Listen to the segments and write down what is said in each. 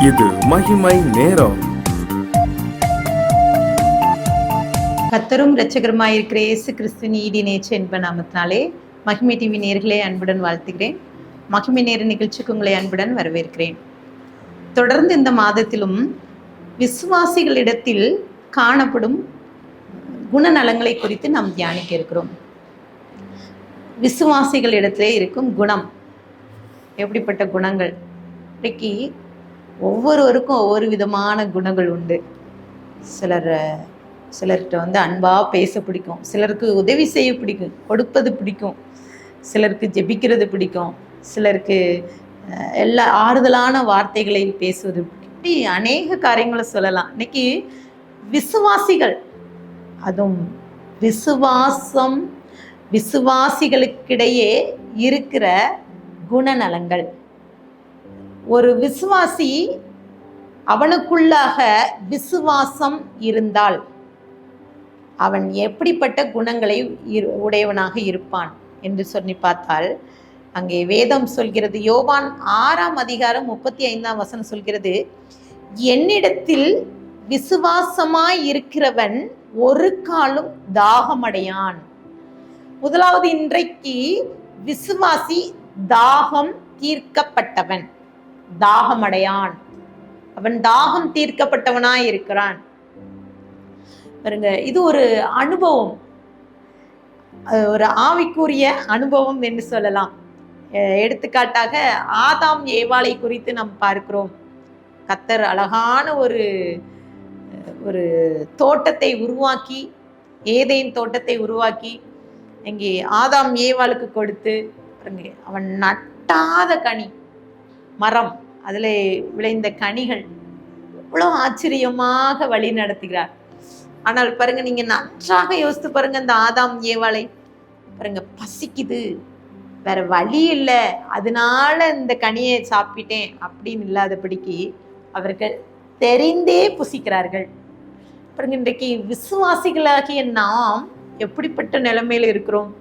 இது மகிமை நேரம். கர்த்தரும் இரட்சகருமாய் இருக்கிற இயேசு கிறிஸ்துவின் ஈடி நேச்சர் என்ப நாமத்தினாலே மகிமை டிவி நேயர்களே அன்புடன் வாழ்த்துகிறேன். மகிமை நேர நிகழ்ச்சிக்கு உங்களை அன்புடன் வரவேற்கிறேன். தொடர்ந்து இந்த மாதத்திலும் விசுவாசிகளிடத்தில் காணப்படும் குணநலங்களை குறித்து நாம் தியானிக்க இருக்கிறோம். விசுவாசிகளிடத்திலே இருக்கும் குணம், எப்படிப்பட்ட குணங்கள்? இன்றைக்கு ஒவ்வொருவருக்கும் ஒவ்வொரு விதமான குணங்கள் உண்டு. சிலர்கிட்ட அன்பாக பேச பிடிக்கும், சிலருக்கு உதவி செய்ய பிடிக்கும், கொடுப்பது பிடிக்கும், சிலருக்கு ஜெபிக்கிறது பிடிக்கும், சிலருக்கு எல்லா ஆறுதலான வார்த்தைகளை பேசுவது பிடிக்கும். இப்படி அநேக காரியங்களை சொல்லலாம். இன்னைக்கு விசுவாசிகள், அதுவும் விசுவாசிகளுக்கிடையே இருக்கிற குணநலங்கள். ஒரு விசுவாசி, அவனுக்குள்ளாக விசுவாசம் இருந்தால் அவன் எப்படிப்பட்ட குணங்களை உடையவனாக இருப்பான் என்று சொல்லி பார்த்தால், அங்கே வேதம் சொல்கிறது, யோவான் 6:35 சொல்கிறது, என்னிடத்தில் விசுவாசமாய் இருக்கிறவன் ஒரு காலும் தாகமடையான். முதலாவது, இன்றைக்கு விசுவாசி தாகம் தீர்க்கப்பட்டவன், தாகமடையான். அவன் தாகம் தீர்க்கப்பட்டவனாய் இருக்கிறான். பாருங்க, இது ஒரு அனுபவம், ஒரு ஆவிக்குரிய அனுபவம் என்று சொல்லலாம். எடுத்துக்காட்டாக ஆதாம் ஏவாளை குறித்து நாம் பார்க்கிறோம். கர்த்தர் அழகான ஒரு தோட்டத்தை உருவாக்கி, ஏதேன் தோட்டத்தை உருவாக்கி இங்கே ஆதாம் ஏவாளுக்கு கொடுத்து, அவன் நட்டாத கனி மரம், அதில் விளைந்த கனிகள் எவ்வளோ ஆச்சரியமாக வழி நடத்துகிறார். ஆனால் பாருங்க, நீங்க நன்றாக யோசித்து பாருங்க, இந்த ஆதாம் ஏவாளை பாருங்க, பசிக்குது, வேற வழி இல்லை, அதனால இந்த கனியை சாப்பிட்டேன் அப்படின்னு இல்லாதபடிக்கு அவர்கள் தெரிந்தே புசிக்கிறார்கள். பாருங்க, இன்றைக்கு விசுவாசிகளாகிய நாம் எப்படிப்பட்ட நிலைமையில இருக்கிறோம்?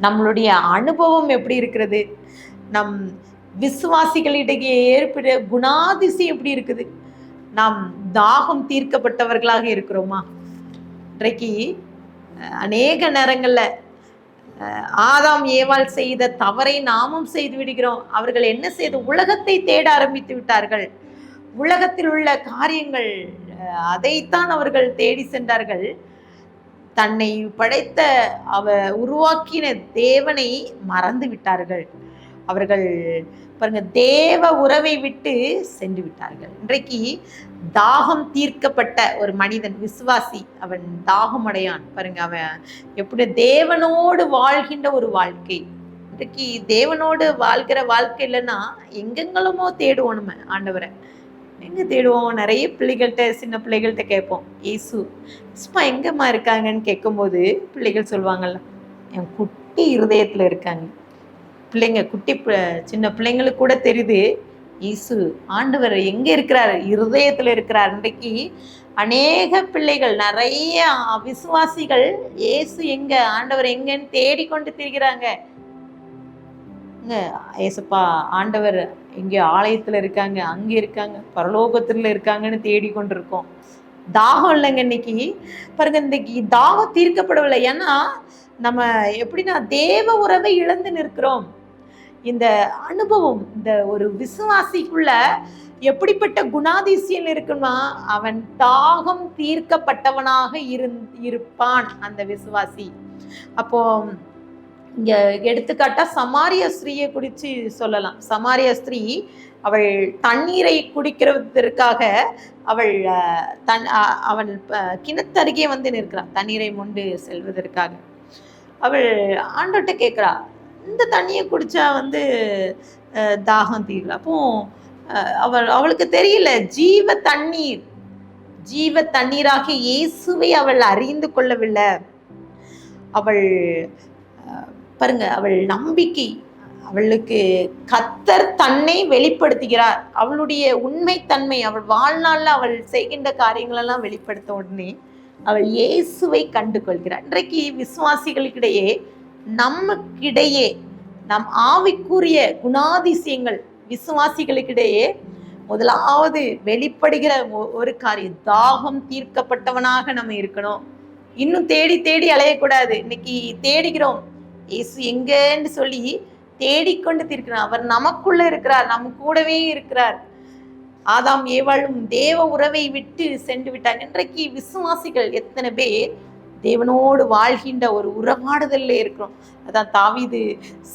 நம்மளுடைய அனுபவம் எப்படி இருக்கிறது? நம் விசுவாசிகளிடையே ஏற்பட குணாதிசயம் எப்படி இருக்குது? நாம் தாகம் தீர்க்கப்பட்டவர்களாக இருக்கிறோமா? இன்றைக்கு அநேக நேரங்கள்ல ஆதாம் ஏவாள் செய்த தவறை நாமும் செய்து விடுகிறோம். அவர்கள் என்ன செய்து உலகத்தை தேட ஆரம்பித்து விட்டார்கள். உலகத்தில் உள்ள காரியங்கள், அதைத்தான் அவர்கள் தேடி சென்றார்கள். தன்னை படைத்த உருவாக்கின தேவனை மறந்து விட்டார்கள். அவர்கள் பாருங்க, தேவ உறவை விட்டு சென்று விட்டார்கள். இன்றைக்கு தாகம் தீர்க்கப்பட்ட ஒரு மனிதன், விசுவாசி, அவன் தாகமடையான். பாருங்க, அவன் எப்படி தேவனோடு வாழ்கின்ற ஒரு வாழ்க்கை. இன்றைக்கு தேவனோடு வாழ்கிற வாழ்க்கை இல்லைன்னா எங்கெங்களுமோ தேடுவோம். நம்ம ஆண்டவரை எங்க தேடுவோம்? நிறைய பிள்ளைகள்கிட்ட, சின்ன பிள்ளைகள்கிட்ட கேட்போம், ஏசு சும்மா எங்கம்மா இருக்காங்கன்னு கேட்கும்போது பிள்ளைகள் சொல்லுவாங்கல்ல, என் குட்டி இருதயத்துல இருக்காங்க. பிள்ளைங்க, சின்ன பிள்ளைங்களுக்கு கூட தெரியுது, இயேசு ஆண்டவர் எங்க இருக்கிறார்? இருதயத்துல இருக்கிறார். இன்றைக்கு அநேக பிள்ளைகள், நிறைய விசுவாசிகள் இயேசு எங்க, ஆண்டவர் எங்கன்னு தேடிக்கொண்டு திரிகிறாங்க. ஏசப்பா, ஆண்டவர் எங்க ஆலயத்துல இருக்காங்க, அங்க இருக்காங்க, பரலோகத்துல இருக்காங்கன்னு தேடிக்கொண்டு இருக்கோம். தாகம் இல்லைங்க இன்னைக்கு. பாருங்க, இன்னைக்கு தாகம் தீர்க்கப்படவில்லை. ஏன்னா நம்ம எப்படின்னா தேவ உறவை இழந்து நிற்கிறோம். இந்த அனுபவம், இந்த ஒரு விசுவாசிக்குள்ள எப்படிப்பட்ட குணாதிசயம் இருக்குன்னா, அவன் தாகம் தீர்க்கப்பட்டவனாக இருப்பான் அந்த விசுவாசி. அப்போ இங்க எடுத்துக்காட்டா சமாரிய ஸ்திரீயை குறித்து சொல்லலாம். சமாரிய ஸ்திரீ, அவள் தண்ணீரை குடிக்கிறதற்காக அவள் கிணத்தருகே நிற்கிறாள், தண்ணீரை மொண்டு செல்வதற்காக. அவள் ஆண்டவர்கிட்ட கேட்குறா, இந்த தண்ணியை குடிச்சா தாகம் தீரல. அப்போ அவளுக்கு தெரியல, ஜீவ தண்ணீராக இயேசுவை அவள் அறிந்து கொள்ளவில்லை. அவள் பாருங்க, அவள் நம்பிக்கை, அவளுக்கு கர்த்தர் தன்னை வெளிப்படுத்துகிறார். அவளுடைய உண்மைத்தன்மை, அவள் வாழ்நாளில் அவள் செய்கின்ற காரியங்களெல்லாம் வெளிப்படுத்த உடனே அவள் இயேசுவை கண்டு கொள்கிறார். இன்றைக்கு விசுவாசிகளுக்கிடையே, நமக்கிடையே, நம் ஆவிக்குரிய குணாதிசயங்கள் விசுவாசிகளுக்கிடையே முதலாவது வெளிப்படுகிற ஒரு காரியம், தாகம் தீர்க்கப்பட்டவனாக நம்ம இருக்கணும். இன்னும் தேடி தேடி அலையக்கூடாது. இன்னைக்கு தேடிக்கிறோம், இயேசு எங்கன்னு சொல்லி தேடிக்கொண்டு தீர்க்கிறார். அவர் நமக்குள்ள இருக்கிறார், நம்ம கூடவே இருக்கிறார். ஆதாம் ஏவாளும் தேவ உறவை விட்டு சென்று விட்டாங்க. இன்றைக்கு விசுவாசிகள் எத்தனை பேர் தேவனோடு வாழ்கின்ற ஒரு உறவாடுதல்ல இருக்கிறோம். அதான் தாவீது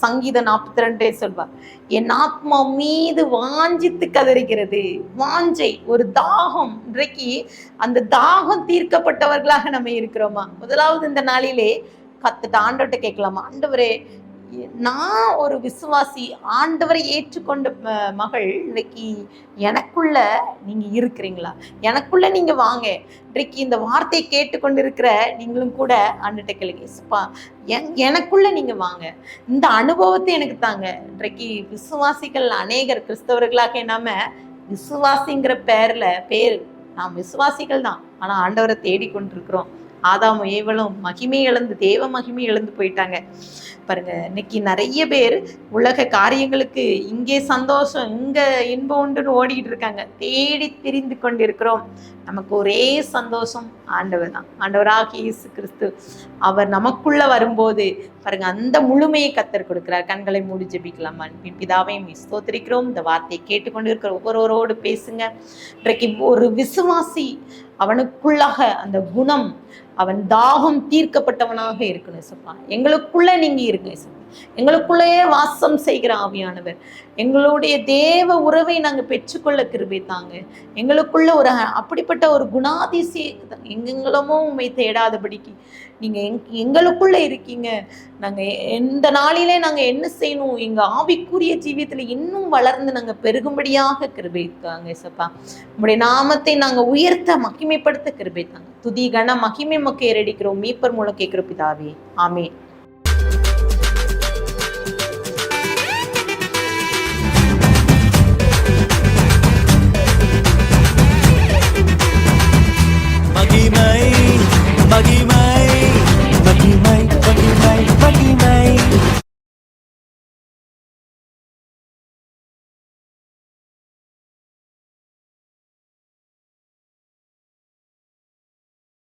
சங்கீதம் 42 சொல்வார், என் ஆத்மா மீது வாஞ்சித்து கதறுகிறது. வாஞ்சை, ஒரு தாகம். இன்றைக்கு அந்த தாகம் தீர்க்கப்பட்டவர்களாக நம்ம இருக்கிறோமா? முதலாவது இந்த நாளிலே ஆண்டவர்கிட்ட கேட்கலாமா, ஆண்டவரே நான் ஒரு விசுவாசி, ஆண்டவரை ஏற்றுக்கொண்ட மகள், இன்னைக்கு எனக்குள்ள நீங்க இருக்கிறீங்களா? எனக்குள்ள நீங்க வாங்க. இன்றைக்கு இந்த வார்த்தையை கேட்டுக்கொண்டு இருக்கிற நீங்களும் கூட ஆண்டுகிட்ட கேளுங்க, எனக்குள்ள நீங்க வாங்க, இந்த அனுபவத்தை எனக்கு தாங்க. இன்றைக்கு விசுவாசிகள் அநேகர் கிறிஸ்தவர்களாக நாம விசுவாசிங்கிற பேர் நாம் விசுவாசிகள் தான், ஆனா ஆண்டவரை தேடிக்கொண்டிருக்கிறோம். ஆதாமும் ஏவலும் மகிமை இழந்து, தேவ மகிமை இழந்து போயிட்டாங்க பாருங்க. இன்னைக்கு நிறைய பேர் உலக காரியங்களுக்கு இங்கே சந்தோஷம், இங்க இன்பம் உண்டுன்னு ஓடிட்டு இருக்காங்க. தேடி திரிந்து கொண்டிருக்கிறோம். நமக்கு ஒரே சந்தோஷம் ஆண்டவர் தான், ஆண்டவராகிய இயேசு கிறிஸ்து. அவர் நமக்குள்ள வரும்போது பாருங்க, அந்த முழுமையை கர்த்தர் கொடுக்கிறார். கண்களை மூடி ஜெபிக்கலாமா? பிதாவையும் ஸ்தோத்திரிக்கிறோம். இந்த வார்த்தையை கேட்டுக்கொண்டு இருக்கிற ஒவ்வொருவரோடு பேசுங்க. இன்றைக்கு ஒரு விசுவாசி அவனுக்குள்ளாக அந்த குணம், அவன் தாகம் தீர்க்கப்பட்டவனாக இருக்கணும் சப்பா. எங்களுக்குள்ள நீங்க இருங்க சப்பா. எங்களுக்குள்ளேயே வாசம் செய்கிற ஆவியானவர், எங்களுடைய தேவ உறவை நாங்கள் பெற்றுக்கொள்ள கிருபை தாங்க. எங்களுக்குள்ள ஒரு அப்படிப்பட்ட ஒரு குணாதிசய, எங்கெங்களுமோ உண்மை தேடாதபடிக்கு நீங்க எங்களுக்குள்ள இருக்கீங்க. நாங்க எந்த நாளிலே நாங்க என்ன செய்யணும், எங்க ஆவிக்குரிய ஜீவியத்துல இன்னும் வளர்ந்து நாங்க பெருகும்படியாக கிருபை தாங்க சப்பா. உங்களுடைய நாமத்தை நாங்க உயர்த்த மகிமைப்படுத்த கிருபை தாங்க. துதி கன மகிமை மக்கள் ஏறடிக்கிறோம் மீட்பர் மூலம் கேட்கிற பிதாவே, ஆமென்.